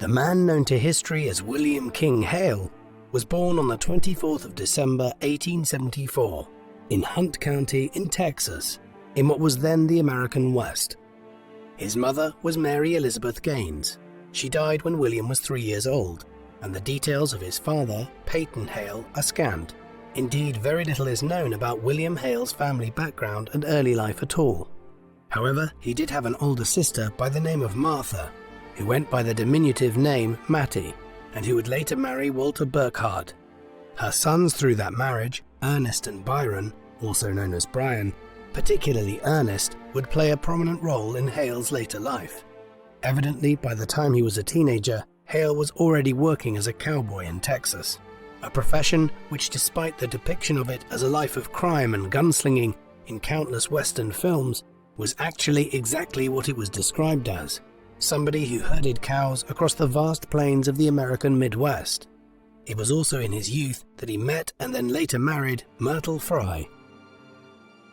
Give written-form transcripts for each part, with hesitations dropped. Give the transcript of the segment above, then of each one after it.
The man known to history as William King Hale was born on the 24th of December 1874 in Hunt County in Texas, in what was then the American West. His mother was Mary Elizabeth Gaines. She died when William was 3 years old, and the details of his father, Peyton Hale, are scant. Indeed, very little is known about William Hale's family background and early life at all. However, he did have an older sister by the name of Martha, who went by the diminutive name Mattie, and who would later marry Walter Burkhardt. Her sons through that marriage, Ernest and Byron, also known as Brian, particularly Ernest, would play a prominent role in Hale's later life. Evidently, by the time he was a teenager, Hale was already working as a cowboy in Texas, a profession which, despite the depiction of it as a life of crime and gunslinging in countless Western films, was actually exactly what it was described as: somebody who herded cows across the vast plains of the American Midwest. It was also in his youth that he met and then later married Myrtle Fry.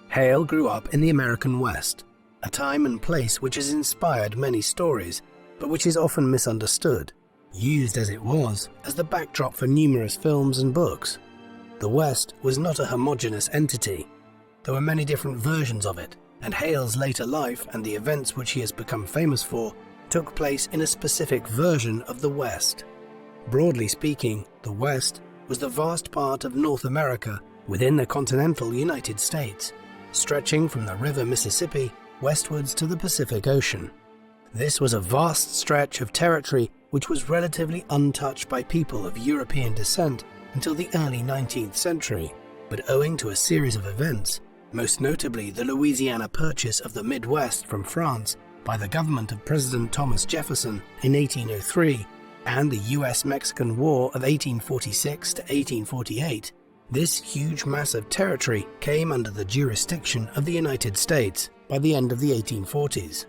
Hale grew up in the American West, a time and place which has inspired many stories, but which is often misunderstood, used as it was as the backdrop for numerous films and books. The West was not a homogeneous entity. There were many different versions of it, and Hale's later life and the events which he has become famous for took place in a specific version of the West. Broadly speaking, the West was the vast part of North America within the continental United States, stretching from the river Mississippi westwards to the Pacific Ocean. This was a vast stretch of territory which was relatively untouched by people of European descent until the early 19th century, but owing to a series of events, most notably the Louisiana Purchase of the Midwest from France by the government of President Thomas Jefferson in 1803, and the US-Mexican War of 1846 to 1848, this huge mass of territory came under the jurisdiction of the United States by the end of the 1840s.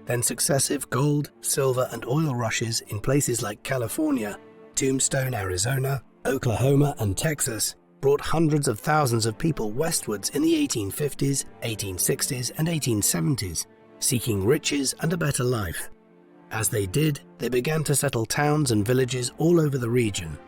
Then successive gold, silver and oil rushes in places like California, Tombstone, Arizona, Oklahoma and Texas brought hundreds of thousands of people westwards in the 1850s, 1860s and 1870s, seeking riches and a better life. As they did, they began to settle towns and villages all over the region.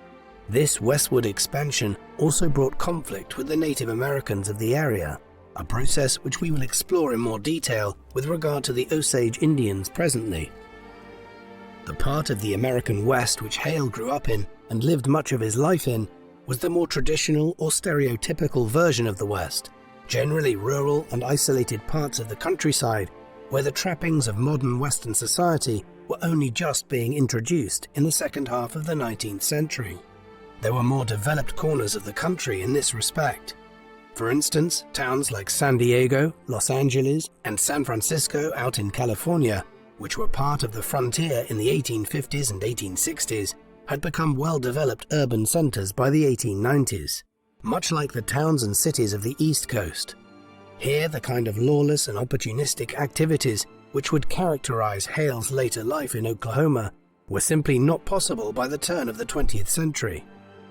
This westward expansion also brought conflict with the Native Americans of the area, a process which we will explore in more detail with regard to the Osage Indians presently. The part of the American West which Hale grew up in and lived much of his life in was the more traditional or stereotypical version of the West, generally rural and isolated parts of the countryside where the trappings of modern Western society were only just being introduced in the second half of the 19th century. There were more developed corners of the country in this respect. For instance, towns like San Diego, Los Angeles, and San Francisco out in California, which were part of the frontier in the 1850s and 1860s, had become well-developed urban centers by the 1890s, much like the towns and cities of the East Coast. Here, the kind of lawless and opportunistic activities which would characterize Hale's later life in Oklahoma were simply not possible by the turn of the 20th century.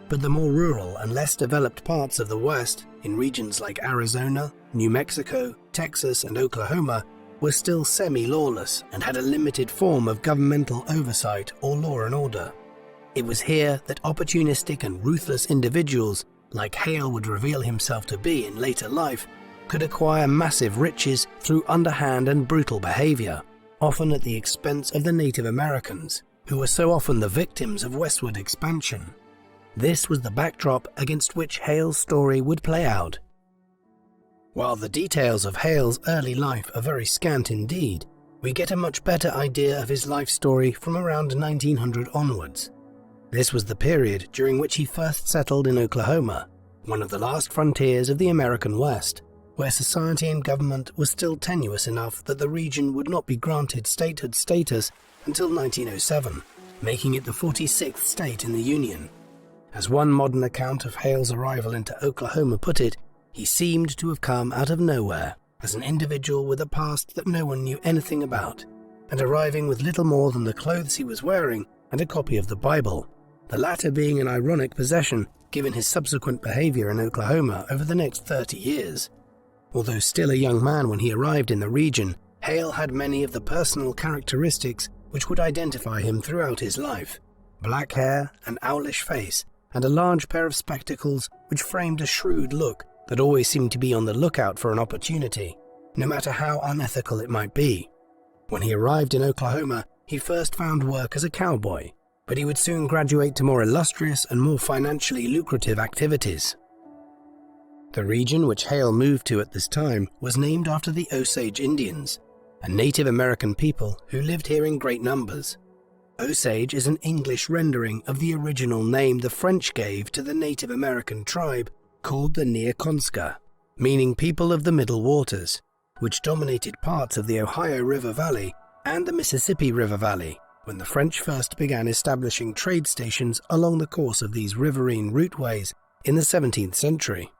But the more rural and less developed parts of the West, in regions like Arizona, New Mexico, Texas, and Oklahoma, were still semi-lawless and had a limited form of governmental oversight or law and order. It was here that opportunistic and ruthless individuals, like Hale would reveal himself to be in later life, could acquire massive riches through underhand and brutal behavior, often at the expense of the Native Americans, who were so often the victims of westward expansion. This was the backdrop against which Hale's story would play out. While the details of Hale's early life are very scant indeed, we get a much better idea of his life story from around 1900 onwards. This was the period during which he first settled in Oklahoma, one of the last frontiers of the American West, where society and government was still tenuous enough that the region would not be granted statehood status until 1907, making it the 46th state in the Union. As one modern account of Hale's arrival into Oklahoma put it, he seemed to have come out of nowhere, as an individual with a past that no one knew anything about, and arriving with little more than the clothes he was wearing and a copy of the Bible, the latter being an ironic possession given his subsequent behavior in Oklahoma over the next 30 years. Although still a young man when he arrived in the region, Hale had many of the personal characteristics which would identify him throughout his life: black hair, an owlish face, and a large pair of spectacles which framed a shrewd look that always seemed to be on the lookout for an opportunity, no matter how unethical it might be. When he arrived in Oklahoma, he first found work as a cowboy, but he would soon graduate to more illustrious and more financially lucrative activities. The region which Hale moved to at this time was named after the Osage Indians, a Native American people who lived here in great numbers. Osage is an English rendering of the original name the French gave to the Native American tribe called the Neoconska, meaning people of the middle waters, which dominated parts of the Ohio River Valley and the Mississippi River Valley when the French first began establishing trade stations along the course of these riverine routeways in the 17th century.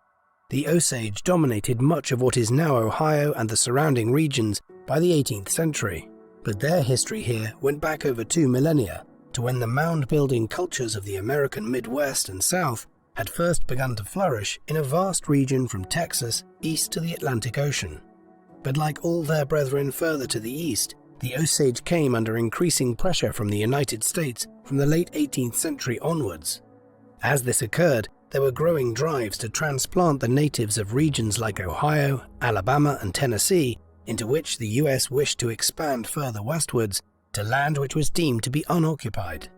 The Osage dominated much of what is now Ohio and the surrounding regions by the 18th century, but their history here went back over 2 millennia to when the mound-building cultures of the American Midwest and South had first begun to flourish in a vast region from Texas east to the Atlantic Ocean. But like all their brethren further to the east, the Osage came under increasing pressure from the United States from the late 18th century onwards. As this occurred, there were growing drives to transplant the natives of regions like Ohio, Alabama, and Tennessee, into which the US wished to expand further westwards to land which was deemed to be unoccupied.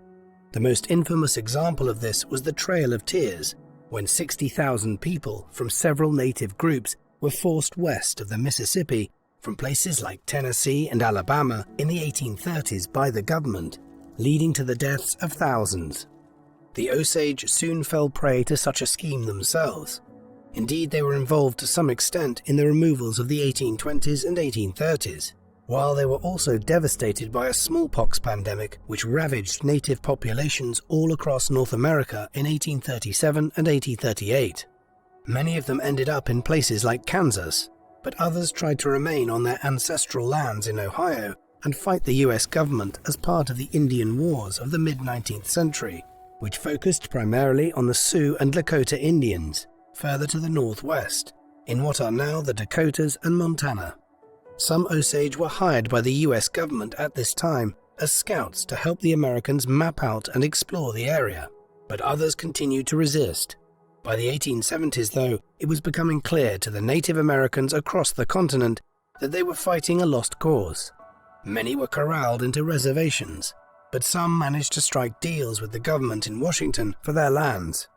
The most infamous example of this was the Trail of Tears, when 60,000 people from several native groups were forced west of the Mississippi from places like Tennessee and Alabama in the 1830s by the government, leading to the deaths of thousands. The Osage soon fell prey to such a scheme themselves. Indeed, they were involved to some extent in the removals of the 1820s and 1830s, while they were also devastated by a smallpox pandemic which ravaged native populations all across North America in 1837 and 1838. Many of them ended up in places like Kansas, but others tried to remain on their ancestral lands in Ohio and fight the US government as part of the Indian Wars of the mid-19th century, which focused primarily on the Sioux and Lakota Indians, further to the northwest, in what are now the Dakotas and Montana. Some Osage were hired by the US government at this time as scouts to help the Americans map out and explore the area, but others continued to resist. By the 1870s, though, it was becoming clear to the Native Americans across the continent that they were fighting a lost cause. Many were corralled into reservations, but some managed to strike deals with the government in Washington for their lands.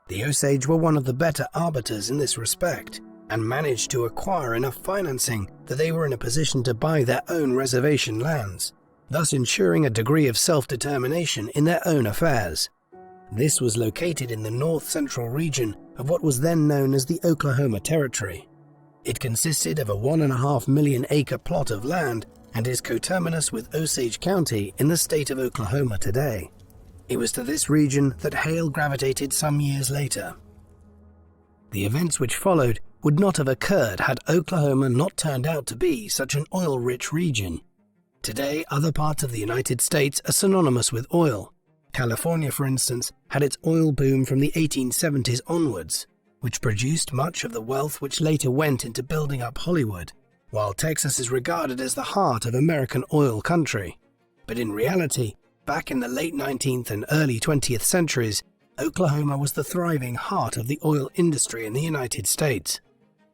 The Osage were one of the better arbiters in this respect, and managed to acquire enough financing that they were in a position to buy their own reservation lands, thus ensuring a degree of self-determination in their own affairs. This was located in the north-central region of what was then known as the Oklahoma Territory. It consisted of a 1.5 million acre plot of land and is coterminous with Osage County in the state of Oklahoma today. It was to this region that Hale gravitated some years later. The events which followed would not have occurred had Oklahoma not turned out to be such an oil-rich region. Today, other parts of the United States are synonymous with oil. California, for instance, had its oil boom from the 1870s onwards, which produced much of the wealth which later went into building up Hollywood, while Texas is regarded as the heart of American oil country. But in reality, back in the late 19th and early 20th centuries, Oklahoma was the thriving heart of the oil industry in the United States.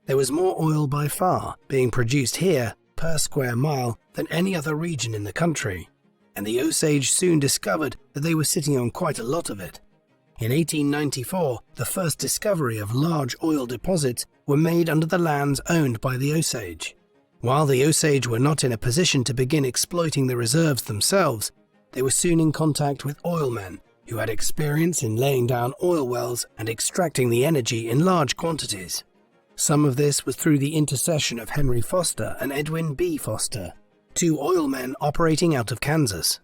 There was more oil by far being produced here per square mile than any other region in the country, and the Osage soon discovered that they were sitting on quite a lot of it. In 1894, the first discovery of large oil deposits were made under the lands owned by the Osage. While the Osage were not in a position to begin exploiting the reserves themselves, they were soon in contact with oilmen who had experience in laying down oil wells and extracting the energy in large quantities. Some of this was through the intercession of Henry Foster and Edwin B. Foster, two oilmen operating out of Kansas.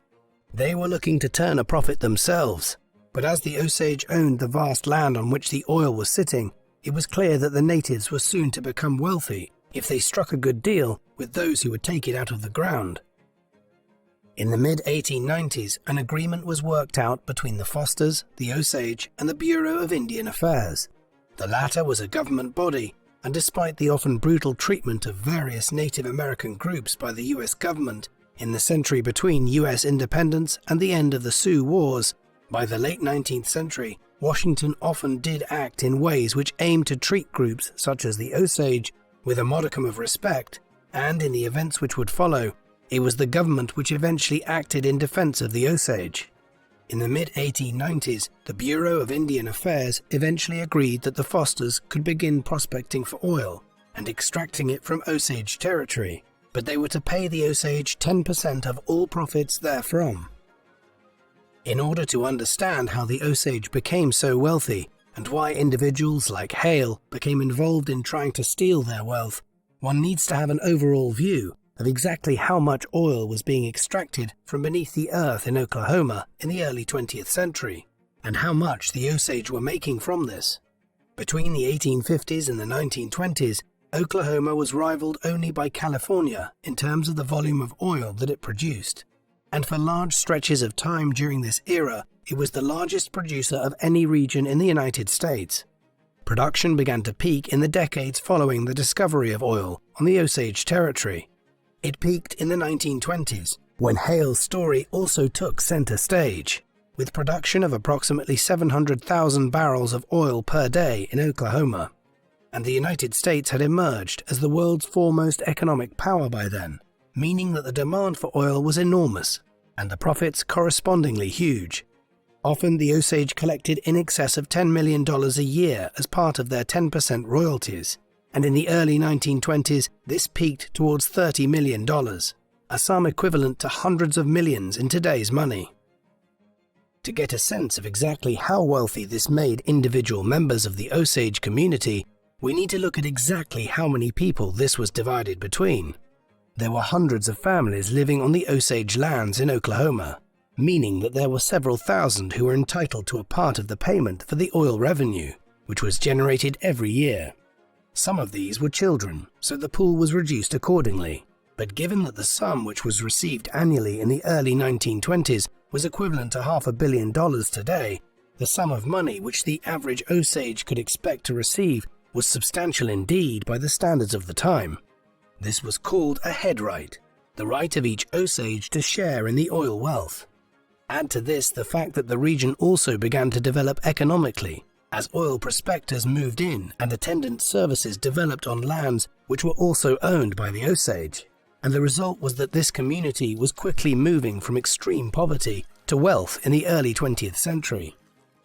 They were looking to turn a profit themselves, but as the Osage owned the vast land on which the oil was sitting, it was clear that the natives were soon to become wealthy if they struck a good deal with those who would take it out of the ground. In the mid-1890s, an agreement was worked out between the Fosters, the Osage, and the Bureau of Indian Affairs. The latter was a government body, and despite the often brutal treatment of various Native American groups by the US government, In the century between US independence and the end of the Sioux Wars, by the late 19th century, Washington often did act in ways which aimed to treat groups such as the Osage with a modicum of respect, and in the events which would follow, it was the government which eventually acted in defense of the Osage. In the mid-1890s, the Bureau of Indian Affairs eventually agreed that the Fosters could begin prospecting for oil and extracting it from Osage territory, but they were to pay the Osage 10% of all profits therefrom. In order to understand how the Osage became so wealthy and why individuals like Hale became involved in trying to steal their wealth, one needs to have an overall view of exactly how much oil was being extracted from beneath the earth in Oklahoma in the early 20th century, and how much the Osage were making from this. Between the 1850s and the 1920s, Oklahoma was rivaled only by California in terms of the volume of oil that it produced, and for large stretches of time during this era, it was the largest producer of any region in the United States. Production began to peak in the decades following the discovery of oil on the Osage territory. It peaked in the 1920s, when Hale's story also took center stage, with production of approximately 700,000 barrels of oil per day in Oklahoma. And the United States had emerged as the world's foremost economic power by then, meaning that the demand for oil was enormous, and the profits correspondingly huge. Often the Osage collected in excess of $10 million a year as part of their 10% royalties, and in the early 1920s this peaked towards $30 million, a sum equivalent to hundreds of millions in today's money. To get a sense of exactly how wealthy this made individual members of the Osage community, we need to look at exactly how many people this was divided between. There were hundreds of families living on the Osage lands in Oklahoma, meaning that there were several thousand who were entitled to a part of the payment for the oil revenue, which was generated every year. Some of these were children, so the pool was reduced accordingly, but given that the sum which was received annually in the early 1920s was equivalent to $500 million today, the sum of money which the average Osage could expect to receive was substantial indeed by the standards of the time. This was called a head right, the right of each Osage to share in the oil wealth. Add to this the fact that the region also began to develop economically, as oil prospectors moved in and attendant services developed on lands which were also owned by the Osage, and the result was that this community was quickly moving from extreme poverty to wealth in the early 20th century.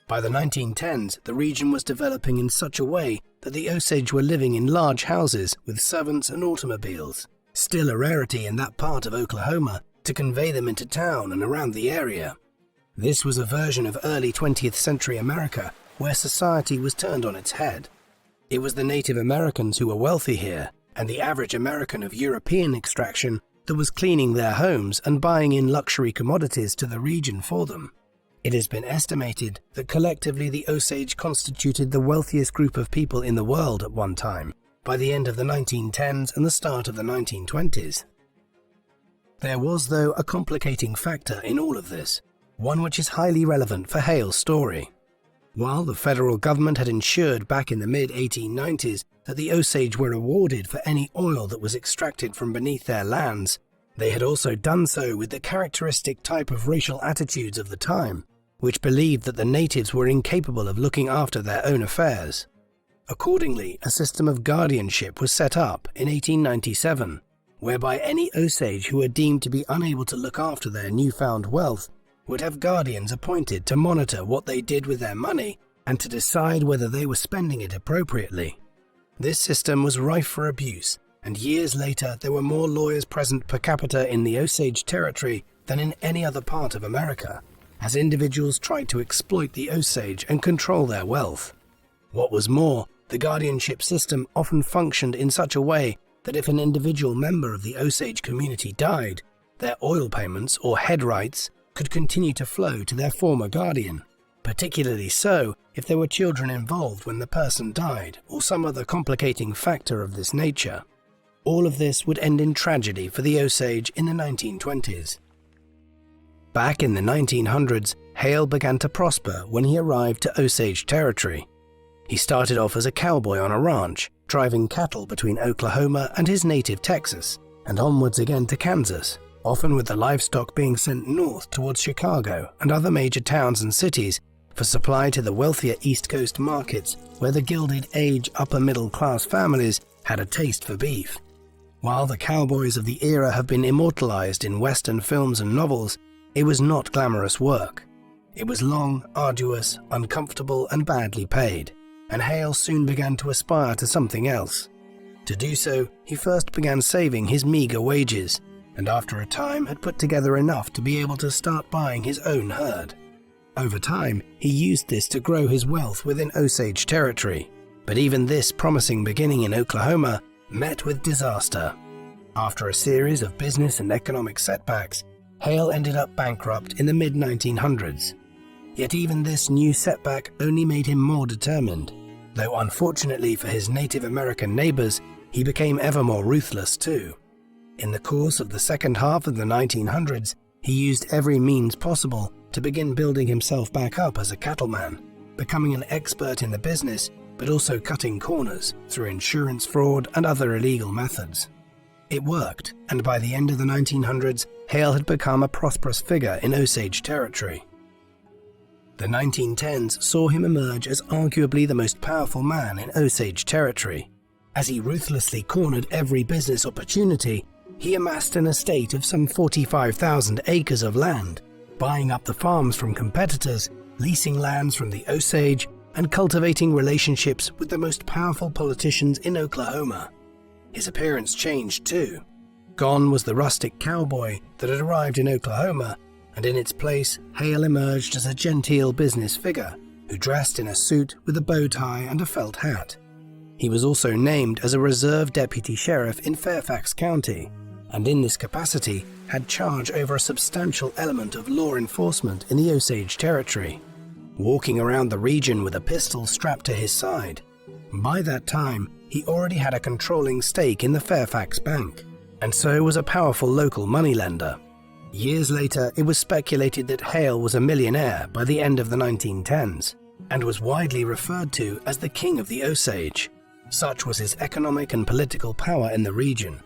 By the 1910s, the region was developing in such a way that the Osage were living in large houses with servants and automobiles, still a rarity in that part of Oklahoma, to convey them into town and around the area. This was a version of early 20th century America where society was turned on its head. It was the Native Americans who were wealthy here, and the average American of European extraction that was cleaning their homes and buying in luxury commodities to the region for them. It has been estimated that collectively the Osage constituted the wealthiest group of people in the world at one time, by the end of the 1910s and the start of the 1920s. There was, though, a complicating factor in all of this, one which is highly relevant for Hale's story. While the federal government had ensured back in the mid-1890s that the Osage were rewarded for any oil that was extracted from beneath their lands, they had also done so with the characteristic type of racial attitudes of the time, which believed that the natives were incapable of looking after their own affairs. Accordingly, a system of guardianship was set up in 1897, whereby any Osage who were deemed to be unable to look after their newfound wealth would have guardians appointed to monitor what they did with their money and to decide whether they were spending it appropriately. This system was rife for abuse, and years later there were more lawyers present per capita in the Osage territory than in any other part of America, as individuals tried to exploit the Osage and control their wealth. What was more, the guardianship system often functioned in such a way that if an individual member of the Osage community died, their oil payments or head rights could continue to flow to their former guardian, particularly so if there were children involved when the person died or some other complicating factor of this nature. All of this would end in tragedy for the Osage in the 1920s. Back in the 1900s, Hale began to prosper when he arrived to Osage territory. He started off as a cowboy on a ranch, driving cattle between Oklahoma and his native Texas, and onwards again to Kansas, often with the livestock being sent north towards Chicago and other major towns and cities for supply to the wealthier East Coast markets where the Gilded Age upper-middle-class families had a taste for beef. While the cowboys of the era have been immortalized in Western films and novels, it was not glamorous work. It was long, arduous, uncomfortable, and badly paid, and Hale soon began to aspire to something else. To do so, he first began saving his meager wages, and after a time had put together enough to be able to start buying his own herd. Over time, he used this to grow his wealth within Osage territory, but even this promising beginning in Oklahoma met with disaster. After a series of business and economic setbacks, Hale ended up bankrupt in the mid-1900s. Yet even this new setback only made him more determined, though unfortunately for his Native American neighbors, he became ever more ruthless too. In the course of the second half of the 1900s, he used every means possible to begin building himself back up as a cattleman, becoming an expert in the business, but also cutting corners through insurance fraud and other illegal methods. It worked, and by the end of the 1900s, Hale had become a prosperous figure in Osage territory. The 1910s saw him emerge as arguably the most powerful man in Osage territory. As he ruthlessly cornered every business opportunity, he amassed an estate of some 45,000 acres of land, buying up the farms from competitors, leasing lands from the Osage, and cultivating relationships with the most powerful politicians in Oklahoma. His appearance changed too. Gone was the rustic cowboy that had arrived in Oklahoma, and in its place, Hale emerged as a genteel business figure who dressed in a suit with a bow tie and a felt hat. He was also named as a reserve deputy sheriff in Fairfax County, and in this capacity had charge over a substantial element of law enforcement in the Osage territory, walking around the region with a pistol strapped to his side. By that time, he already had a controlling stake in the Fairfax Bank, and so was a powerful local moneylender. Years later, it was speculated that Hale was a millionaire by the end of the 1910s, and was widely referred to as the King of the Osage. Such was his economic and political power in the region.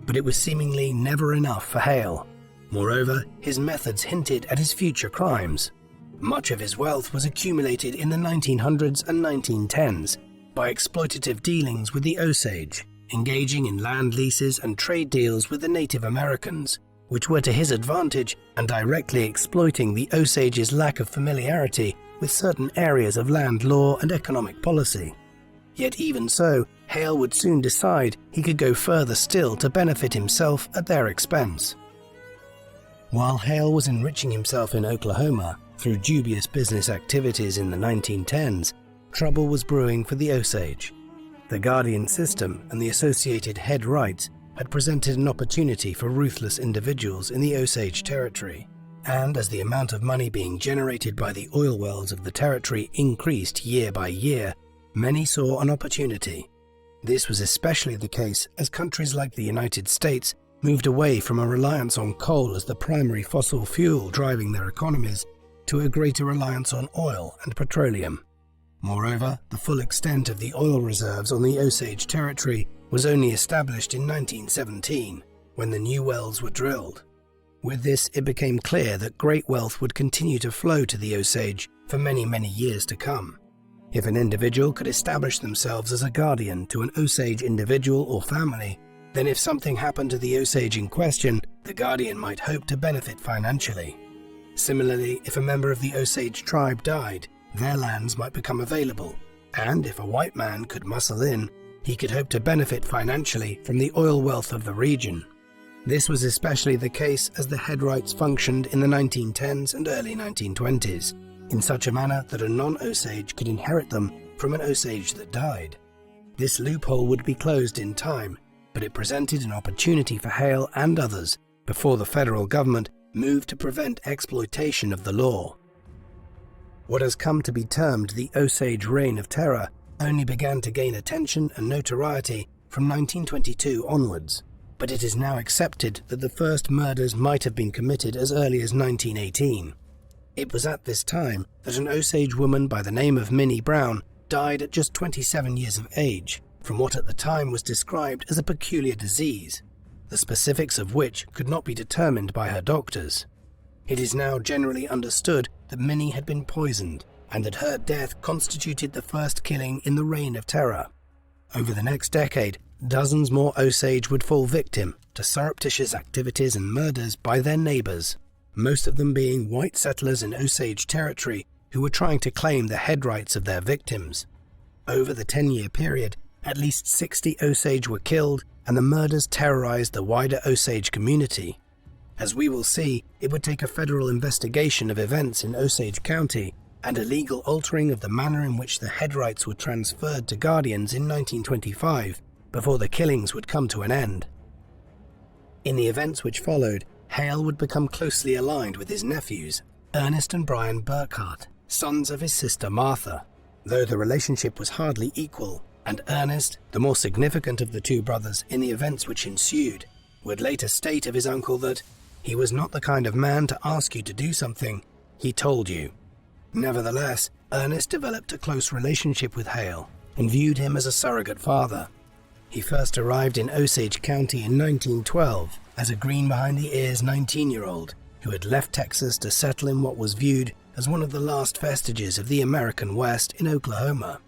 But it was seemingly never enough for Hale. Moreover, his methods hinted at his future crimes. Much of his wealth was accumulated in the 1900s and 1910s by exploitative dealings with the Osage, engaging in land leases and trade deals with the Native Americans, which were to his advantage, and directly exploiting the Osage's lack of familiarity with certain areas of land law and economic policy. Yet even so, Hale would soon decide he could go further still to benefit himself at their expense. While Hale was enriching himself in Oklahoma through dubious business activities in the 1910s, trouble was brewing for the Osage. The Guardian system and the associated head rights had presented an opportunity for ruthless individuals in the Osage territory, and as the amount of money being generated by the oil wells of the territory increased year by year, many saw an opportunity. This was especially the case as countries like the United States moved away from a reliance on coal as the primary fossil fuel driving their economies to a greater reliance on oil and petroleum. Moreover, the full extent of the oil reserves on the Osage territory was only established in 1917, when the new wells were drilled. With this, it became clear that great wealth would continue to flow to the Osage for many, many years to come. If an individual could establish themselves as a guardian to an Osage individual or family, then if something happened to the Osage in question, the guardian might hope to benefit financially. Similarly, if a member of the Osage tribe died, their lands might become available, and if a white man could muscle in, he could hope to benefit financially from the oil wealth of the region. This was especially the case as the head rights functioned in the 1910s and early 1920s, in such a manner that a non-Osage could inherit them from an Osage that died. This loophole would be closed in time, but it presented an opportunity for Hale and others before the federal government moved to prevent exploitation of the law. What has come to be termed the Osage Reign of Terror only began to gain attention and notoriety from 1922 onwards, but it is now accepted that the first murders might have been committed as early as 1918. It was at this time that an Osage woman by the name of Minnie Brown died at just 27 years of age, from what at the time was described as a peculiar disease. the specifics of which could not be determined by her doctors. It is now generally understood that Minnie had been poisoned and that her death constituted the first killing in the Reign of Terror. Over the next decade, dozens more Osage would fall victim to surreptitious activities and murders by their neighbors, most of them being white settlers in Osage territory who were trying to claim the head rights of their victims. Over the 10-year period, at least 60 Osage were killed, and the murders terrorized the wider Osage community. As we will see, it would take a federal investigation of events in Osage County and a legal altering of the manner in which the head rights were transferred to guardians in 1925 before the killings would come to an end. In the events which followed, Hale would become closely aligned with his nephews, Ernest and Brian Burkhart, sons of his sister Martha, though the relationship was hardly equal, and Ernest, the more significant of the two brothers in the events which ensued, would later state of his uncle that he was not the kind of man to ask you to do something, he told you. Nevertheless, Ernest developed a close relationship with Hale and viewed him as a surrogate father. He first arrived in Osage County in 1912 as a green-behind-the-ears 19-year-old who had left Texas to settle in what was viewed as one of the last vestiges of the American West in Oklahoma.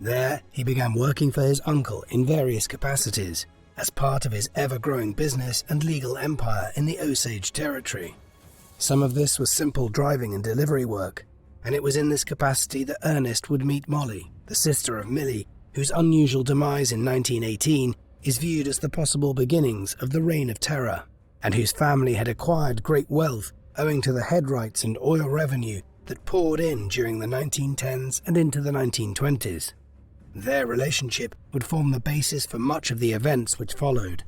There, he began working for his uncle in various capacities as part of his ever-growing business and legal empire in the Osage Territory. Some of this was simple driving and delivery work, and it was in this capacity that Ernest would meet Molly, the sister of Millie, whose unusual demise in 1918 is viewed as the possible beginnings of the Reign of Terror, and whose family had acquired great wealth owing to the head rights and oil revenue that poured in during the 1910s and into the 1920s. Their relationship would form the basis for much of the events which followed.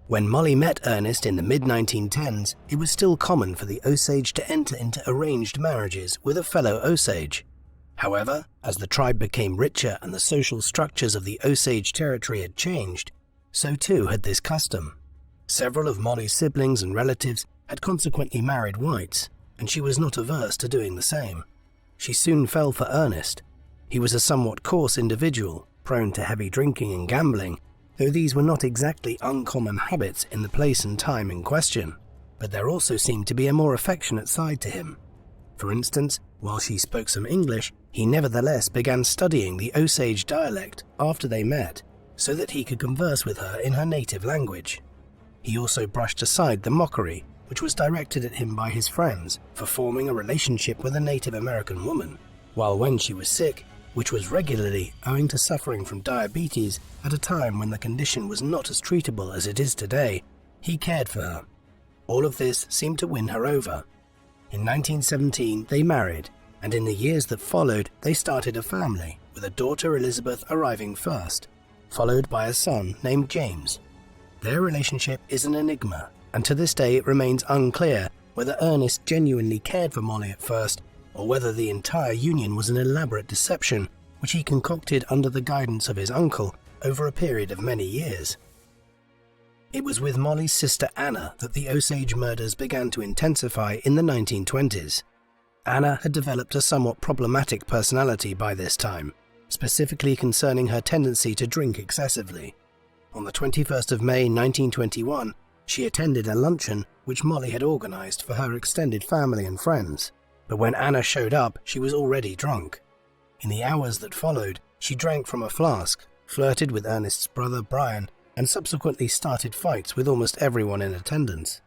When Molly met Ernest in the mid-1910s, it was still common for the Osage to enter into arranged marriages with a fellow Osage. However, as the tribe became richer and the social structures of the Osage territory had changed, so too had this custom. Several of Molly's siblings and relatives had consequently married whites, and she was not averse to doing the same. She soon fell for Ernest. He was a somewhat coarse individual, prone to heavy drinking and gambling, though these were not exactly uncommon habits in the place and time in question. But there also seemed to be a more affectionate side to him. For instance, while she spoke some English, he nevertheless began studying the Osage dialect after they met, so that he could converse with her in her native language. He also brushed aside the mockery which was directed at him by his friends for forming a relationship with a Native American woman, while when she was sick, which was regularly owing to suffering from diabetes at a time when the condition was not as treatable as it is today, he cared for her. All of this seemed to win her over. In 1917 they married, and in the years that followed they started a family, with a daughter Elizabeth arriving first, followed by a son named James. Their relationship is an enigma, and to this day it remains unclear whether Ernest genuinely cared for Molly at first, or whether the entire union was an elaborate deception which he concocted under the guidance of his uncle over a period of many years. It was with Molly's sister Anna that the Osage murders began to intensify in the 1920s. Anna had developed a somewhat problematic personality by this time, specifically concerning her tendency to drink excessively. On the 21st of May 1921, she attended a luncheon which Molly had organized for her extended family and friends. But when Anna showed up, she was already drunk. In the hours that followed, she drank from a flask, flirted with Ernest's brother Brian, and subsequently started fights with almost everyone in attendance.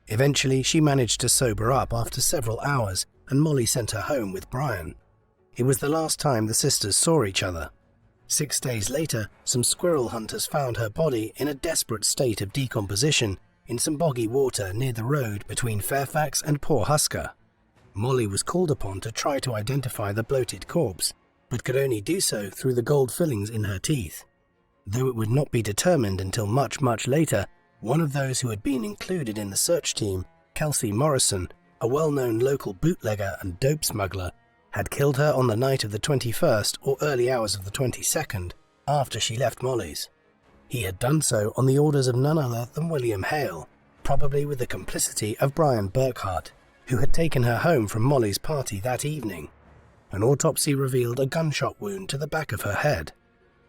Eventually, she managed to sober up after several hours, and Molly sent her home with Brian. It was the last time the sisters saw each other. 6 days later, some squirrel hunters found her body in a desperate state of decomposition in some boggy water near the road between Fairfax and Pawhuska. Molly was called upon to try to identify the bloated corpse, but could only do so through the gold fillings in her teeth. Though it would not be determined until much, much later, one of those who had been included in the search team, Kelsey Morrison, a well-known local bootlegger and dope smuggler, had killed her on the night of the 21st or early hours of the 22nd, after she left Molly's. He had done so on the orders of none other than William Hale, probably with the complicity of Brian Burkhart, who had taken her home from Molly's party that evening. An autopsy revealed a gunshot wound to the back of her head.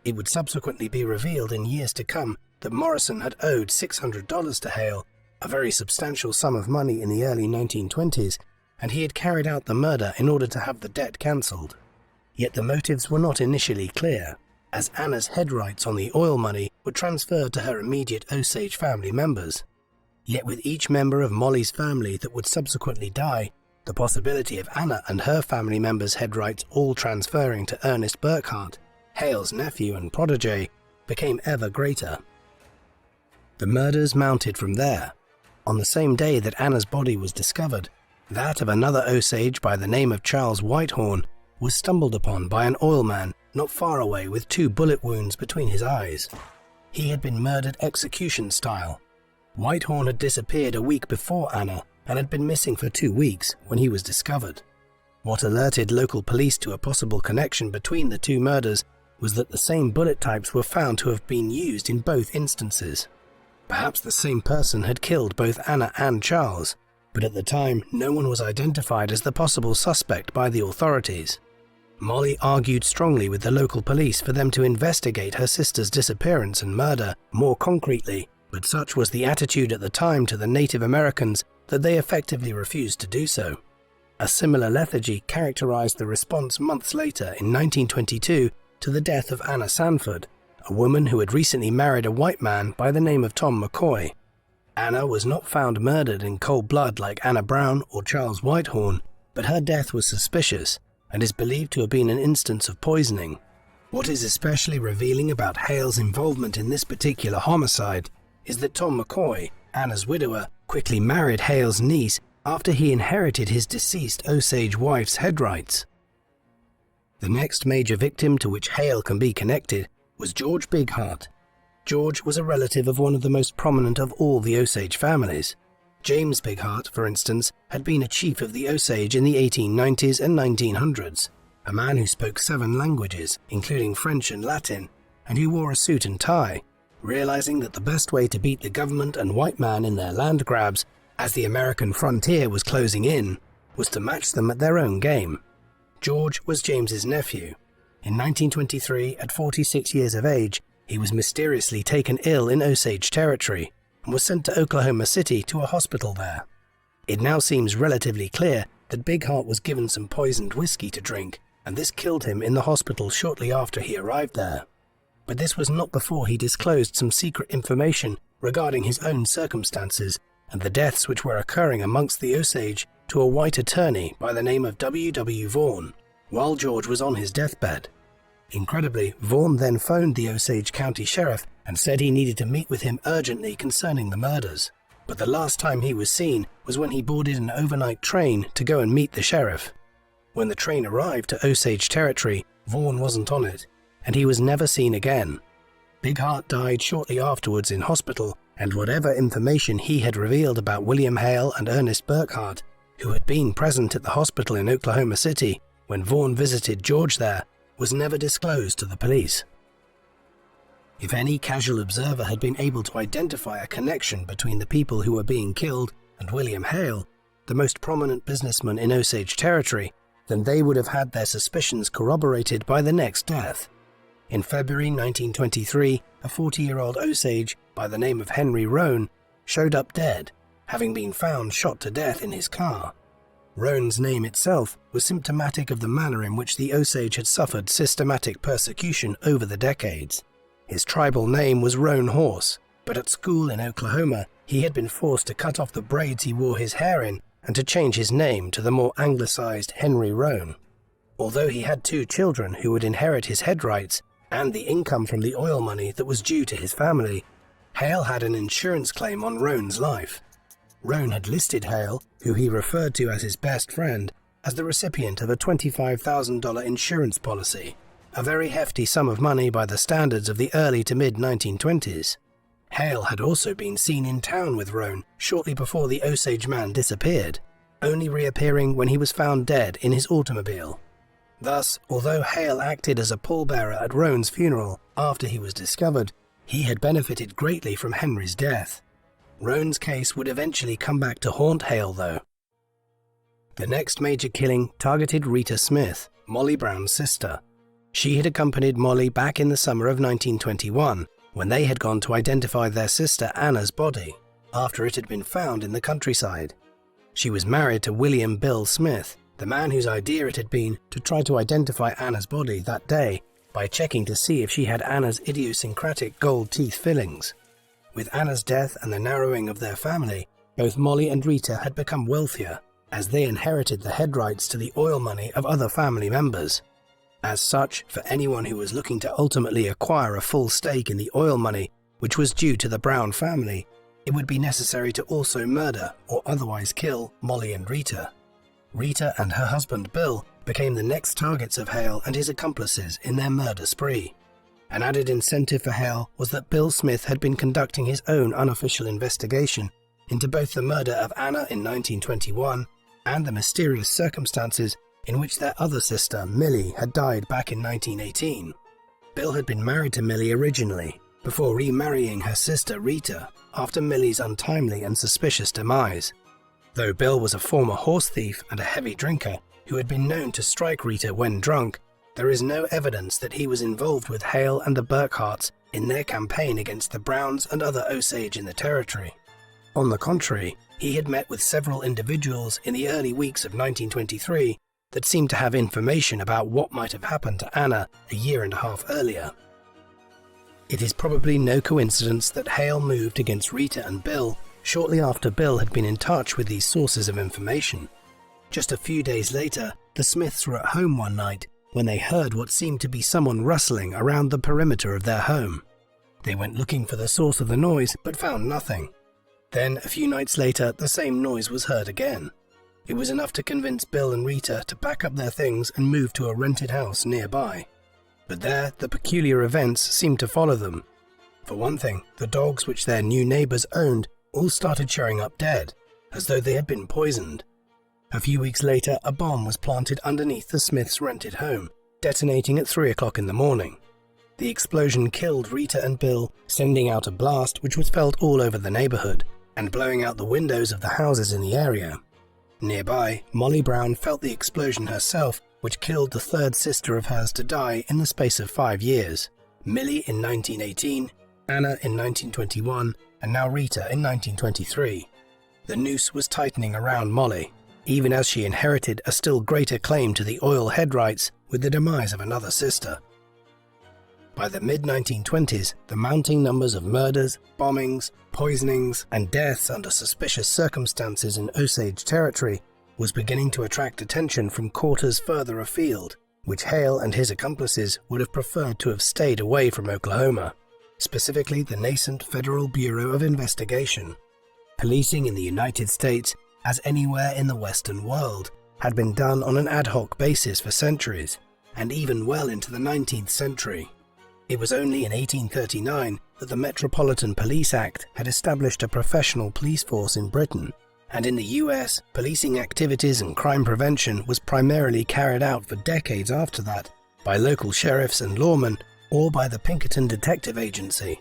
It would subsequently be revealed in years to come that Morrison had owed $600 to Hale, a very substantial sum of money in the early 1920s, and he had carried out the murder in order to have the debt cancelled. Yet the motives were not initially clear, as Anna's head rights on the oil money were transferred to her immediate Osage family members. Yet with each member of Molly's family that would subsequently die, the possibility of Anna and her family members' head rights all transferring to Ernest Burkhart, Hale's nephew and protege, became ever greater. The murders mounted from there. On the same day that Anna's body was discovered, that of another Osage by the name of Charles Whitehorn was stumbled upon by an oilman not far away with 2 bullet wounds between his eyes. He had been murdered execution style. Whitehorn had disappeared a week before Anna and had been missing for 2 weeks when he was discovered. What alerted local police to a possible connection between the 2 murders was that the same bullet types were found to have been used in both instances. Perhaps the same person had killed both Anna and Charles, but at the time no one was identified as the possible suspect by the authorities. Molly argued strongly with the local police for them to investigate her sister's disappearance and murder more concretely, but such was the attitude at the time to the Native Americans that they effectively refused to do so. A similar lethargy characterized the response months later in 1922 to the death of Anna Sanford, a woman who had recently married a white man by the name of Tom McCoy. Anna was not found murdered in cold blood like Anna Brown or Charles Whitehorn, but her death was suspicious and is believed to have been an instance of poisoning. What is especially revealing about Hale's involvement in this particular homicide is that Tom McCoy, Anna's widower, quickly married Hale's niece after he inherited his deceased Osage wife's head rights. The next major victim to which Hale can be connected was George Bighart. George was a relative of one of the most prominent of all the Osage families. James Bighart, for instance, had been a chief of the Osage in the 1890s and 1900s, a man who spoke 7 languages, including French and Latin, and who wore a suit and tie, realizing that the best way to beat the government and white man in their land grabs, as the American frontier was closing in, was to match them at their own game. George was James's nephew. In 1923, at 46 years of age, he was mysteriously taken ill in Osage territory and was sent to Oklahoma City to a hospital there. It now seems relatively clear that Bighart was given some poisoned whiskey to drink, and this killed him in the hospital shortly after he arrived there. But this was not before he disclosed some secret information regarding his own circumstances and the deaths which were occurring amongst the Osage to a white attorney by the name of W. Vaughan, while George was on his deathbed. Incredibly, Vaughan then phoned the Osage County Sheriff and said he needed to meet with him urgently concerning the murders. But the last time he was seen was when he boarded an overnight train to go and meet the sheriff. When the train arrived to Osage territory, Vaughan wasn't on it, and he was never seen again. Bighart died shortly afterwards in hospital, and whatever information he had revealed about William Hale and Ernest Burkhart, who had been present at the hospital in Oklahoma City when Vaughan visited George there, was never disclosed to the police. If any casual observer had been able to identify a connection between the people who were being killed and William Hale, the most prominent businessman in Osage territory, then they would have had their suspicions corroborated by the next death. In February 1923, a 40-year-old Osage by the name of Henry Roan showed up dead, having been found shot to death in his car. Roan's name itself was symptomatic of the manner in which the Osage had suffered systematic persecution over the decades. His tribal name was Roan Horse, but at school in Oklahoma, he had been forced to cut off the braids he wore his hair in and to change his name to the more anglicized Henry Roan. Although he had 2 children who would inherit his head rights and the income from the oil money that was due to his family, Hale had an insurance claim on Roan's life. Roan had listed Hale, who he referred to as his best friend, as the recipient of a $25,000 insurance policy, a very hefty sum of money by the standards of the early to mid-1920s. Hale had also been seen in town with Roan shortly before the Osage man disappeared, only reappearing when he was found dead in his automobile. Thus, although Hale acted as a pallbearer at Roan's funeral after he was discovered, he had benefited greatly from Henry's death. Roan's case would eventually come back to haunt Hale, though. The next major killing targeted Rita Smith, Molly Brown's sister. She had accompanied Molly back in the summer of 1921, when they had gone to identify their sister Anna's body after it had been found in the countryside. She was married to William Bill Smith, the man whose idea it had been to try to identify Anna's body that day by checking to see if she had Anna's idiosyncratic gold teeth fillings. With Anna's death and the narrowing of their family, both Molly and Rita had become wealthier, as they inherited the head rights to the oil money of other family members. As such, for anyone who was looking to ultimately acquire a full stake in the oil money which was due to the Brown family, it would be necessary to also murder or otherwise kill Molly and Rita. Rita and her husband Bill became the next targets of Hale and his accomplices in their murder spree. An added incentive for Hale was that Bill Smith had been conducting his own unofficial investigation into both the murder of Anna in 1921 and the mysterious circumstances in which their other sister, Millie, had died back in 1918. Bill had been married to Millie originally, before remarrying her sister Rita after Millie's untimely and suspicious demise. Though Bill was a former horse thief and a heavy drinker who had been known to strike Rita when drunk, there is no evidence that he was involved with Hale and the Burkharts in their campaign against the Browns and other Osage in the territory. On the contrary, he had met with several individuals in the early weeks of 1923 that seemed to have information about what might have happened to Anna a year and a half earlier. It is probably no coincidence that Hale moved against Rita and Bill shortly after Bill had been in touch with these sources of information. Just a few days later, the Smiths were at home one night when they heard what seemed to be someone rustling around the perimeter of their home. They went looking for the source of the noise but found nothing. Then, a few nights later, the same noise was heard again. It was enough to convince Bill and Rita to pack up their things and move to a rented house nearby. But there, the peculiar events seemed to follow them. For one thing, the dogs which their new neighbours owned all started showing up dead, as though they had been poisoned. A few weeks later, a bomb was planted underneath the Smiths' rented home, detonating at 3 o'clock in the morning. The explosion killed Rita and Bill, sending out a blast which was felt all over the neighbourhood, and blowing out the windows of the houses in the area. Nearby, Molly Brown felt the explosion herself, which killed the third sister of hers to die in the space of 5 years. Millie in 1918, Anna in 1921, and now Rita in 1923. The noose was tightening around Molly, even as she inherited a still greater claim to the oil head rights with the demise of another sister. By the mid-1920s, the mounting numbers of murders, bombings, poisonings, and deaths under suspicious circumstances in Osage territory was beginning to attract attention from quarters further afield, which Hale and his accomplices would have preferred to have stayed away from Oklahoma, specifically the nascent Federal Bureau of Investigation. Policing in the United States, as anywhere in the Western world, had been done on an ad hoc basis for centuries, and even well into the 19th century. It was only in 1839 that the Metropolitan Police Act had established a professional police force in Britain, and in the US, policing activities and crime prevention was primarily carried out for decades after that by local sheriffs and lawmen or by the Pinkerton Detective Agency.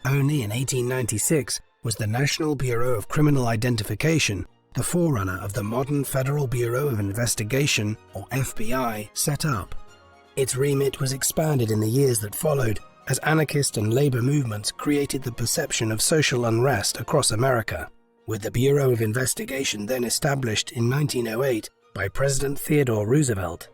Only in 1896 was the National Bureau of Criminal Identification, the forerunner of the modern Federal Bureau of Investigation, or FBI, set up. Its remit was expanded in the years that followed as anarchist and labor movements created the perception of social unrest across America, with the Bureau of Investigation then established in 1908 by President Theodore Roosevelt.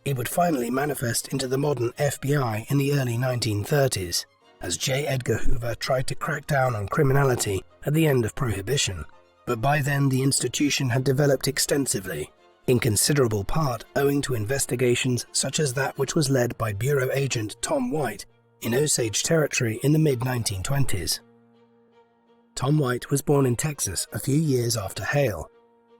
It would finally manifest into the modern FBI in the early 1930s, as J. Edgar Hoover tried to crack down on criminality at the end of Prohibition. But by then the institution had developed extensively, in considerable part owing to investigations such as that which was led by Bureau Agent Tom White in Osage Territory in the mid-1920s. Tom White was born in Texas a few years after Hale.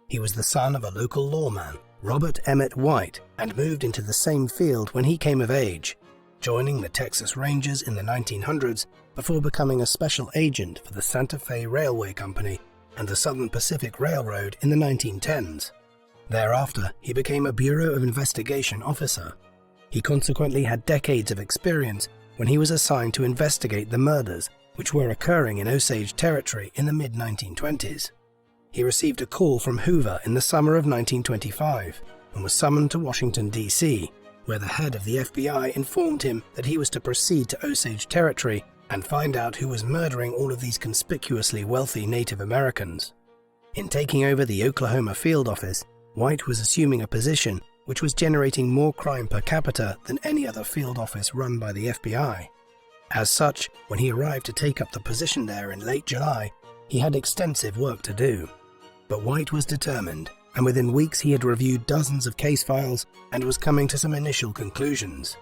He was the son of a local lawman, Robert Emmett White, and moved into the same field when he came of age, joining the Texas Rangers in the 1900s before becoming a special agent for the Santa Fe Railway Company and the Southern Pacific Railroad in the 1910s. Thereafter, he became a Bureau of Investigation officer. He consequently had decades of experience when he was assigned to investigate the murders which were occurring in Osage Territory in the mid-1920s. He received a call from Hoover in the summer of 1925 and was summoned to Washington, D.C., where the head of the FBI informed him that he was to proceed to Osage Territory and find out who was murdering all of these conspicuously wealthy Native Americans. In taking over the Oklahoma field office, White was assuming a position which was generating more crime per capita than any other field office run by the FBI. As such, when he arrived to take up the position there in late July, he had extensive work to do. But White was determined, and within weeks he had reviewed dozens of case files and was coming to some initial conclusions.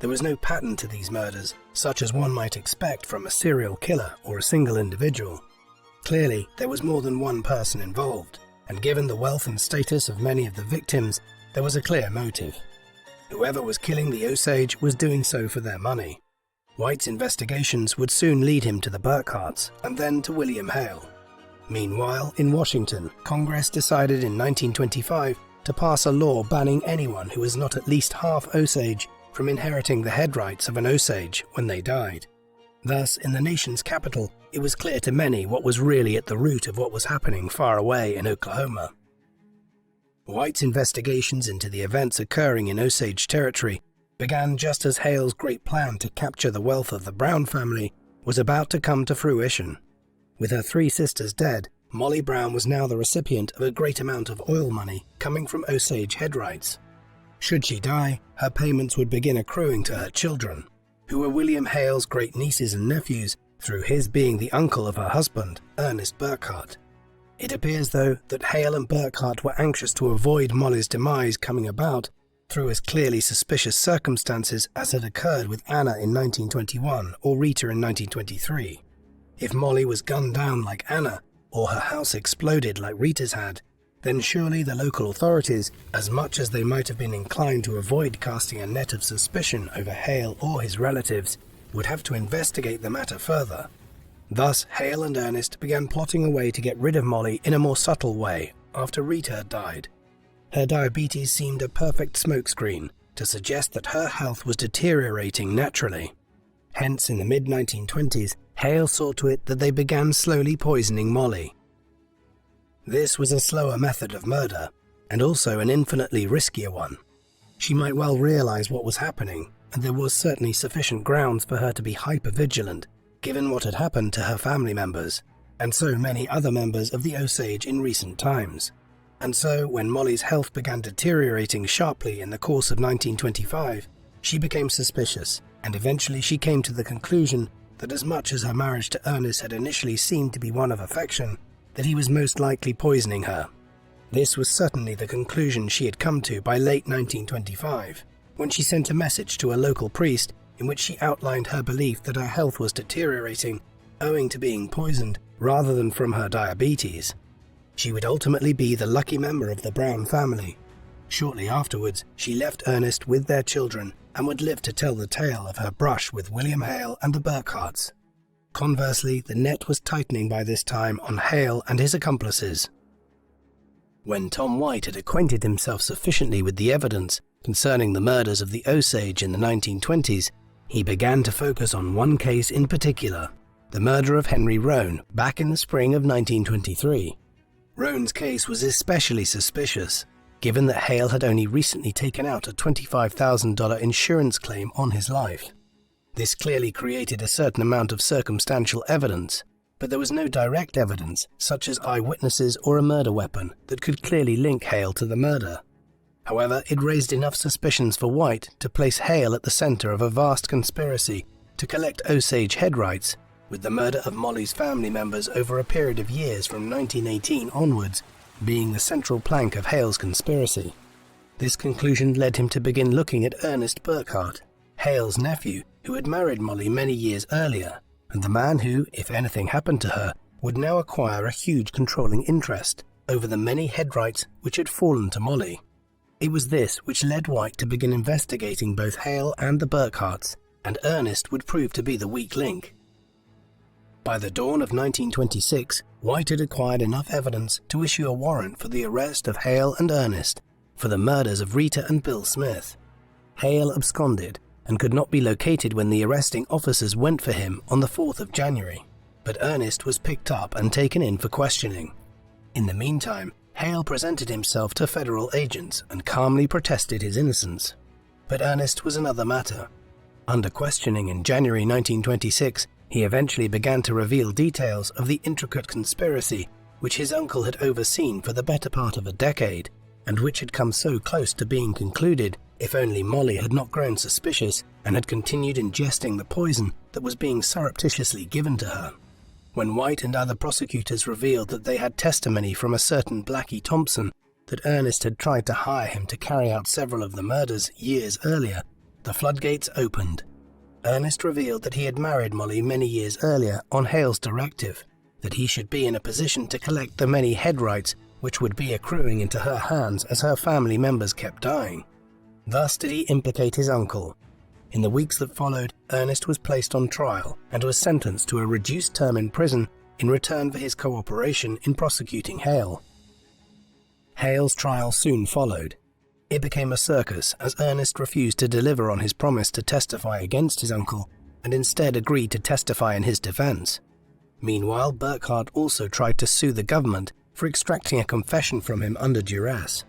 There was no pattern to these murders, such as one might expect from a serial killer or a single individual. Clearly, there was more than one person involved, and given the wealth and status of many of the victims, there was a clear motive. Whoever was killing the Osage was doing so for their money. White's investigations would soon lead him to the Burkharts and then to William Hale. Meanwhile, in Washington, Congress decided in 1925 to pass a law banning anyone who was not at least half Osage from inheriting the head rights of an Osage when they died. Thus, in the nation's capital, it was clear to many what was really at the root of what was happening far away in Oklahoma. White's investigations into the events occurring in Osage territory began just as Hale's great plan to capture the wealth of the Brown family was about to come to fruition. With her 3 sisters dead, Molly Brown was now the recipient of a great amount of oil money coming from Osage head rights. Should she die, her payments would begin accruing to her children, who were William Hale's great nieces and nephews through his being the uncle of her husband, Ernest Burkhart. It appears, though, that Hale and Burkhart were anxious to avoid Molly's demise coming about through as clearly suspicious circumstances as had occurred with Anna in 1921 or Rita in 1923. If Molly was gunned down like Anna, or her house exploded like Rita's had, then surely the local authorities, as much as they might have been inclined to avoid casting a net of suspicion over Hale or his relatives, would have to investigate the matter further. Thus, Hale and Ernest began plotting a way to get rid of Molly in a more subtle way after Rita had died. Her diabetes seemed a perfect smokescreen to suggest that her health was deteriorating naturally. Hence, in the mid-1920s, Hale saw to it that they began slowly poisoning Molly. This was a slower method of murder, and also an infinitely riskier one. She might well realize what was happening, and there was certainly sufficient grounds for her to be hyper-vigilant, given what had happened to her family members, and so many other members of the Osage in recent times. And so, when Molly's health began deteriorating sharply in the course of 1925, she became suspicious, and eventually she came to the conclusion that as much as her marriage to Ernest had initially seemed to be one of affection, that he was most likely poisoning her. This was certainly the conclusion she had come to by late 1925, when she sent a message to a local priest in which she outlined her belief that her health was deteriorating owing to being poisoned rather than from her diabetes. She would ultimately be the lucky member of the Brown family. Shortly afterwards, she left Ernest with their children and would live to tell the tale of her brush with William Hale and the Burkharts. Conversely, the net was tightening by this time on Hale and his accomplices. When Tom White had acquainted himself sufficiently with the evidence concerning the murders of the Osage in the 1920s, he began to focus on one case in particular, the murder of Henry Roan back in the spring of 1923. Roan's case was especially suspicious, given that Hale had only recently taken out a $25,000 insurance claim on his life. This clearly created a certain amount of circumstantial evidence, but there was no direct evidence, such as eyewitnesses or a murder weapon, that could clearly link Hale to the murder. However, it raised enough suspicions for White to place Hale at the center of a vast conspiracy to collect Osage head rights, with the murder of Molly's family members over a period of years from 1918 onwards being the central plank of Hale's conspiracy. This conclusion led him to begin looking at Ernest Burkhart, Hale's nephew, who had married Molly many years earlier, and the man who, if anything happened to her, would now acquire a huge controlling interest over the many head rights which had fallen to Molly. It was this which led White to begin investigating both Hale and the Burkharts, and Ernest would prove to be the weak link. By the dawn of 1926, White had acquired enough evidence to issue a warrant for the arrest of Hale and Ernest for the murders of Rita and Bill Smith. Hale absconded and could not be located when the arresting officers went for him on the 4th of January, but Ernest was picked up and taken in for questioning. In the meantime, Hale presented himself to federal agents and calmly protested his innocence. But Ernest was another matter. Under questioning in January 1926, He eventually began to reveal details of the intricate conspiracy which his uncle had overseen for the better part of a decade, and which had come so close to being concluded if only Molly had not grown suspicious and had continued ingesting the poison that was being surreptitiously given to her. When White and other prosecutors revealed that they had testimony from a certain Blackie Thompson that Ernest had tried to hire him to carry out several of the murders years earlier, the floodgates opened. Ernest revealed that he had married Molly many years earlier on Hale's directive, that he should be in a position to collect the many head rights which would be accruing into her hands as her family members kept dying. Thus did he implicate his uncle. In the weeks that followed, Ernest was placed on trial and was sentenced to a reduced term in prison in return for his cooperation in prosecuting Hale. Hale's trial soon followed. It became a circus as Ernest refused to deliver on his promise to testify against his uncle and instead agreed to testify in his defense. Meanwhile, Burkhart also tried to sue the government for extracting a confession from him under duress.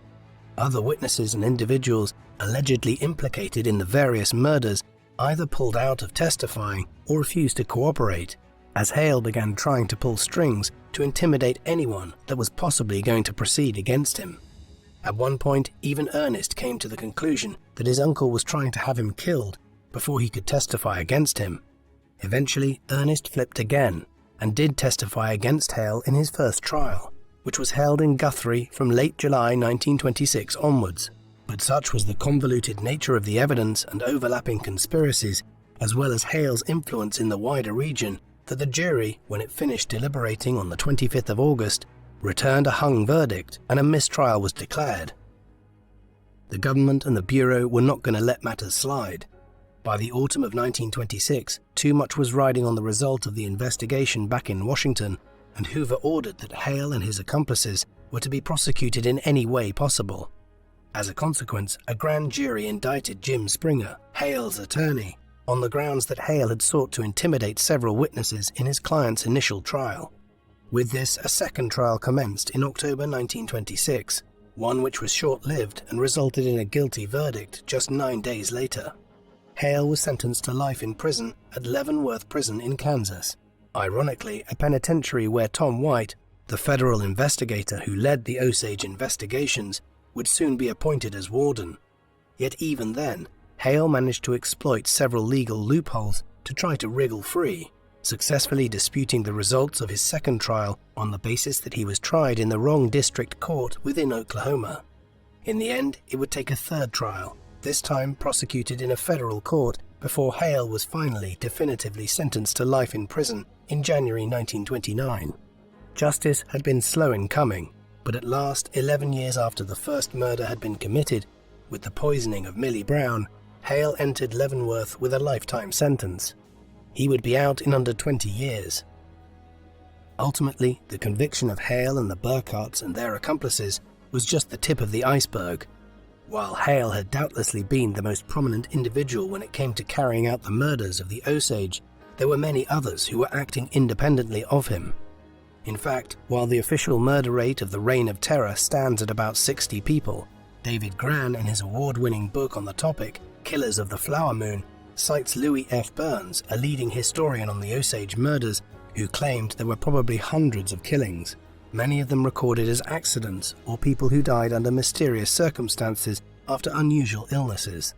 Other witnesses and individuals allegedly implicated in the various murders either pulled out of testifying or refused to cooperate, as Hale began trying to pull strings to intimidate anyone that was possibly going to proceed against him. At one point, even Ernest came to the conclusion that his uncle was trying to have him killed before he could testify against him. Eventually, Ernest flipped again and did testify against Hale in his first trial, which was held in Guthrie from late July 1926 onwards. But such was the convoluted nature of the evidence and overlapping conspiracies, as well as Hale's influence in the wider region, that the jury, when it finished deliberating on the 25th of August, returned a hung verdict and a mistrial was declared. The government and the Bureau were not going to let matters slide. By the autumn of 1926, too much was riding on the result of the investigation back in Washington, and Hoover ordered that Hale and his accomplices were to be prosecuted in any way possible. As a consequence, a grand jury indicted Jim Springer, Hale's attorney, on the grounds that Hale had sought to intimidate several witnesses in his client's initial trial. With this, a second trial commenced in October 1926, one which was short-lived and resulted in a guilty verdict just 9 days later. Hale was sentenced to life in prison at Leavenworth Prison in Kansas, ironically a penitentiary where Tom White, the federal investigator who led the Osage investigations, would soon be appointed as warden. Yet even then, Hale managed to exploit several legal loopholes to try to wriggle free, successfully disputing the results of his second trial on the basis that he was tried in the wrong district court within Oklahoma. In the end, it would take a third trial, this time prosecuted in a federal court, before Hale was finally definitively sentenced to life in prison in January 1929. Justice had been slow in coming, but at last, 11 years after the first murder had been committed, with the poisoning of Millie Brown, Hale entered Leavenworth with a lifetime sentence. He would be out in under 20 years. Ultimately, the conviction of Hale and the Burkharts and their accomplices was just the tip of the iceberg. While Hale had doubtlessly been the most prominent individual when it came to carrying out the murders of the Osage, there were many others who were acting independently of him. In fact, while the official murder rate of the Reign of Terror stands at about 60 people, David Gran, in his award-winning book on the topic, Killers of the Flower Moon, cites Louis F. Burns, a leading historian on the Osage murders, who claimed there were probably hundreds of killings, many of them recorded as accidents or people who died under mysterious circumstances after unusual illnesses.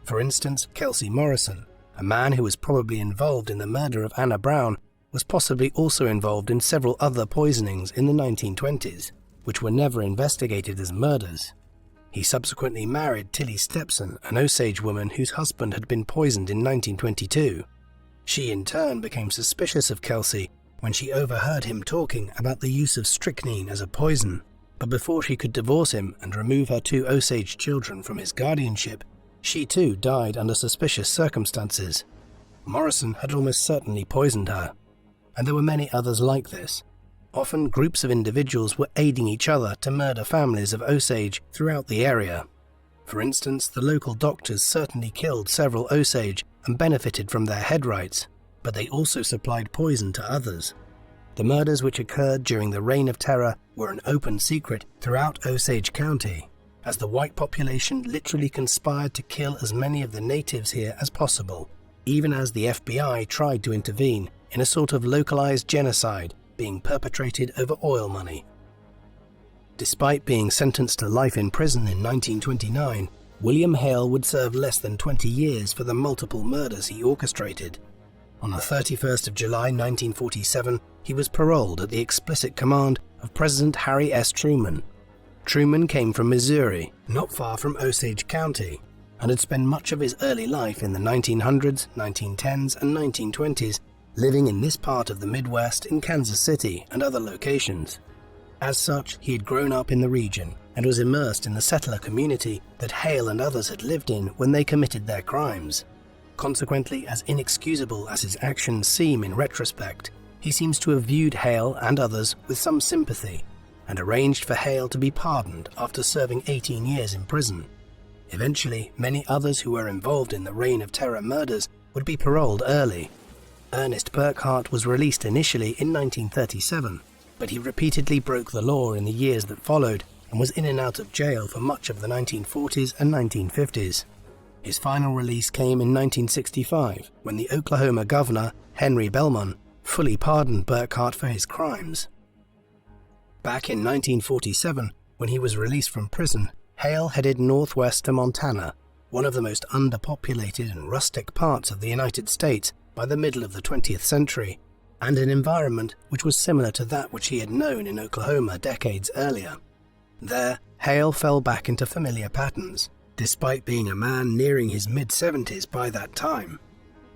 For instance, Kelsey Morrison, a man who was probably involved in the murder of Anna Brown, was possibly also involved in several other poisonings in the 1920s, which were never investigated as murders. He subsequently married Tilly Stepson, an Osage woman whose husband had been poisoned in 1922. She in turn became suspicious of Kelsey when she overheard him talking about the use of strychnine as a poison, but before she could divorce him and remove her 2 Osage children from his guardianship, she too died under suspicious circumstances. Morrison had almost certainly poisoned her, and there were many others like this. Often groups of individuals were aiding each other to murder families of Osage throughout the area. For instance, the local doctors certainly killed several Osage and benefited from their head rights, but they also supplied poison to others. The murders which occurred during the Reign of Terror were an open secret throughout Osage County, as the white population literally conspired to kill as many of the natives here as possible, even as the FBI tried to intervene in a sort of localized genocide being perpetrated over oil money. Despite being sentenced to life in prison in 1929, William Hale would serve less than 20 years for the multiple murders he orchestrated. On the 31st of July 1947, he was paroled at the explicit command of President Harry S. Truman. Truman came from Missouri, not far from Osage County, and had spent much of his early life in the 1900s, 1910s, and 1920s living in this part of the Midwest in Kansas City and other locations. As such, he had grown up in the region and was immersed in the settler community that Hale and others had lived in when they committed their crimes. Consequently, as inexcusable as his actions seem in retrospect, he seems to have viewed Hale and others with some sympathy and arranged for Hale to be pardoned after serving 18 years in prison. Eventually, many others who were involved in the Reign of Terror murders would be paroled early. Ernest Burkhart was released initially in 1937, but he repeatedly broke the law in the years that followed and was in and out of jail for much of the 1940s and 1950s. His final release came in 1965, when the Oklahoma governor, Henry Belmont, fully pardoned Burkhart for his crimes. Back in 1947, when he was released from prison, Hale headed northwest to Montana, one of the most underpopulated and rustic parts of the United States by the middle of the 20th century, and an environment which was similar to that which he had known in Oklahoma decades earlier. There, Hale fell back into familiar patterns, despite being a man nearing his mid-70s by that time.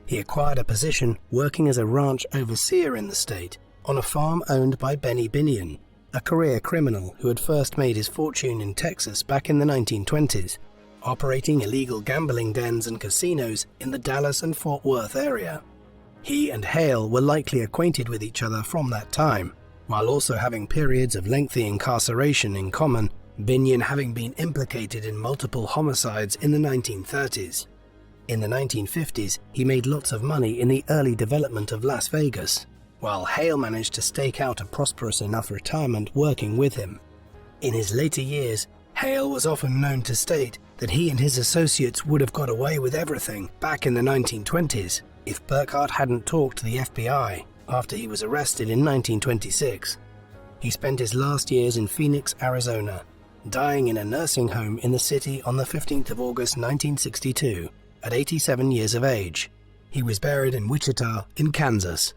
He acquired a position working as a ranch overseer in the state on a farm owned by Benny Binion, a career criminal who had first made his fortune in Texas back in the 1920s, operating illegal gambling dens and casinos in the Dallas and Fort Worth area. He and Hale were likely acquainted with each other from that time, while also having periods of lengthy incarceration in common, Binion having been implicated in multiple homicides in the 1930s. In the 1950s, he made lots of money in the early development of Las Vegas, while Hale managed to stake out a prosperous enough retirement working with him. In his later years, Hale was often known to state that he and his associates would have got away with everything back in the 1920s if Burkhart hadn't talked to the FBI after he was arrested in 1926. He spent his last years in Phoenix, Arizona, dying in a nursing home in the city on the 15th of August 1962 at 87 years of age. He was buried in Wichita in Kansas.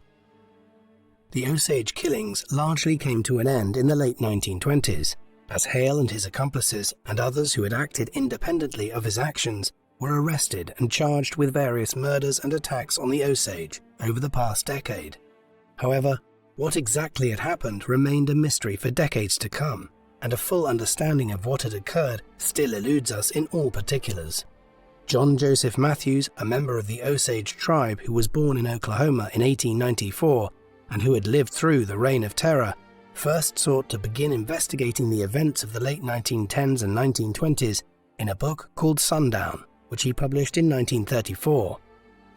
The Osage killings largely came to an end in the late 1920s, as Hale and his accomplices and others who had acted independently of his actions were arrested and charged with various murders and attacks on the Osage over the past decade. However, what exactly had happened remained a mystery for decades to come, and a full understanding of what had occurred still eludes us in all particulars. John Joseph Matthews, a member of the Osage tribe who was born in Oklahoma in 1894 and who had lived through the Reign of Terror, first sought to begin investigating the events of the late 1910s and 1920s in a book called Sundown, which he published in 1934.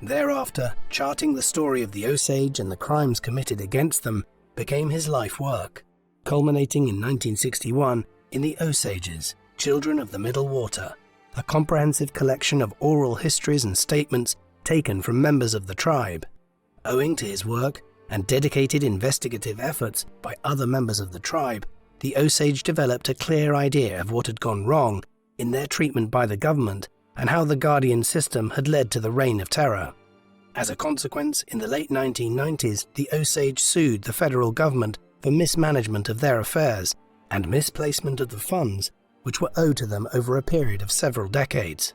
Thereafter, charting the story of the Osage and the crimes committed against them became his life work, culminating in 1961 in The Osages, Children of the Middle Water, a comprehensive collection of oral histories and statements taken from members of the tribe. Owing to his work and dedicated investigative efforts by other members of the tribe, the Osage developed a clear idea of what had gone wrong in their treatment by the government and how the Guardian system had led to the Reign of Terror. As a consequence, in the late 1990s, the Osage sued the federal government for mismanagement of their affairs and misplacement of the funds which were owed to them over a period of several decades.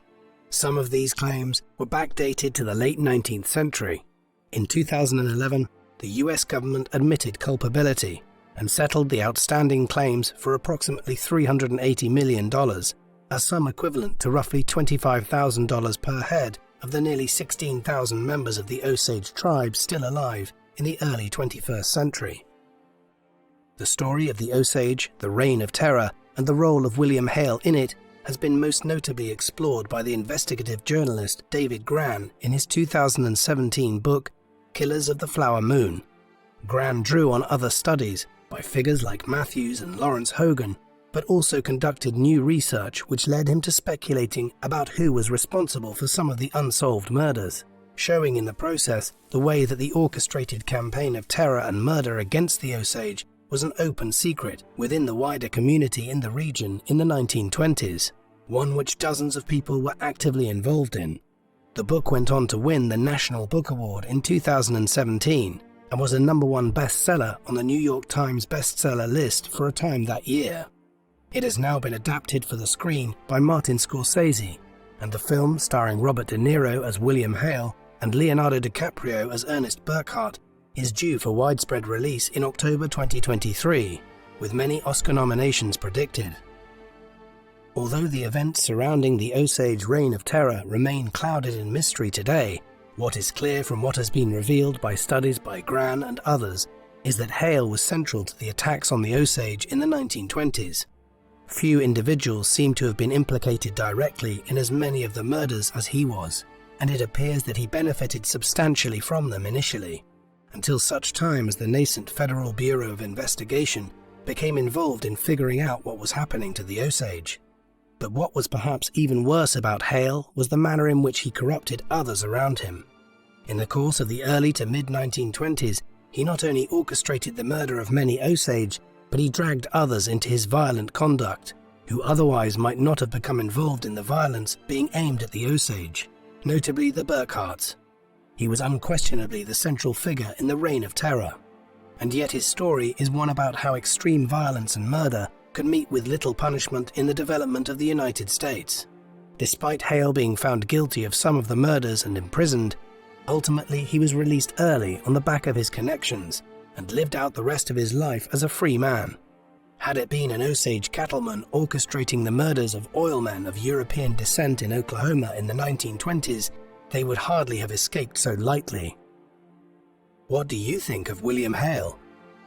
Some of these claims were backdated to the late 19th century. In 2011, the US government admitted culpability and settled the outstanding claims for approximately $380 million, a sum equivalent to roughly $25,000 per head of the nearly 16,000 members of the Osage tribe still alive in the early 21st century. The story of the Osage, the Reign of Terror, and the role of William Hale in it has been most notably explored by the investigative journalist David Grann in his 2017 book, Killers of the Flower Moon. Grann drew on other studies by figures like Matthews and Lawrence Hogan, but also conducted new research which led him to speculating about who was responsible for some of the unsolved murders. showing in the process the way that the orchestrated campaign of terror and murder against the Osage was an open secret within the wider community in the region in the 1920s, one which dozens of people were actively involved in. The book went on to win the National Book Award in 2017 and was a #1 bestseller on the New York Times bestseller list for a time that year. It has now been adapted for the screen by Martin Scorsese, and the film, starring Robert De Niro as William Hale and Leonardo DiCaprio as Ernest Burkhart, is due for widespread release in October 2023, with many Oscar nominations predicted. Although the events surrounding the Osage Reign of Terror remain clouded in mystery today, what is clear from what has been revealed by studies by Gran and others is that Hale was central to the attacks on the Osage in the 1920s. Few individuals seem to have been implicated directly in as many of the murders as he was, and it appears that he benefited substantially from them initially, until such time as the nascent Federal Bureau of Investigation became involved in figuring out what was happening to the Osage. But what was perhaps even worse about Hale was the manner in which he corrupted others around him. In the course of the early to mid-1920s, he not only orchestrated the murder of many Osage, but he dragged others into his violent conduct, who otherwise might not have become involved in the violence being aimed at the Osage, notably the Burkharts. He was unquestionably the central figure in the Reign of Terror, and yet his story is one about how extreme violence and murder could meet with little punishment in the development of the United States. Despite Hale being found guilty of some of the murders and imprisoned, ultimately he was released early on the back of his connections and lived out the rest of his life as a free man. Had it been an Osage cattleman orchestrating the murders of oilmen of European descent in Oklahoma in the 1920s, they would hardly have escaped so lightly. What do you think of William Hale?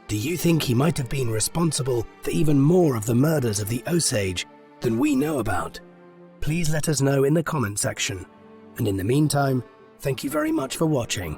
Do you think he might have been responsible for even more of the murders of the Osage than we know about? Please let us know in the comment section. And in the meantime, thank you very much for watching.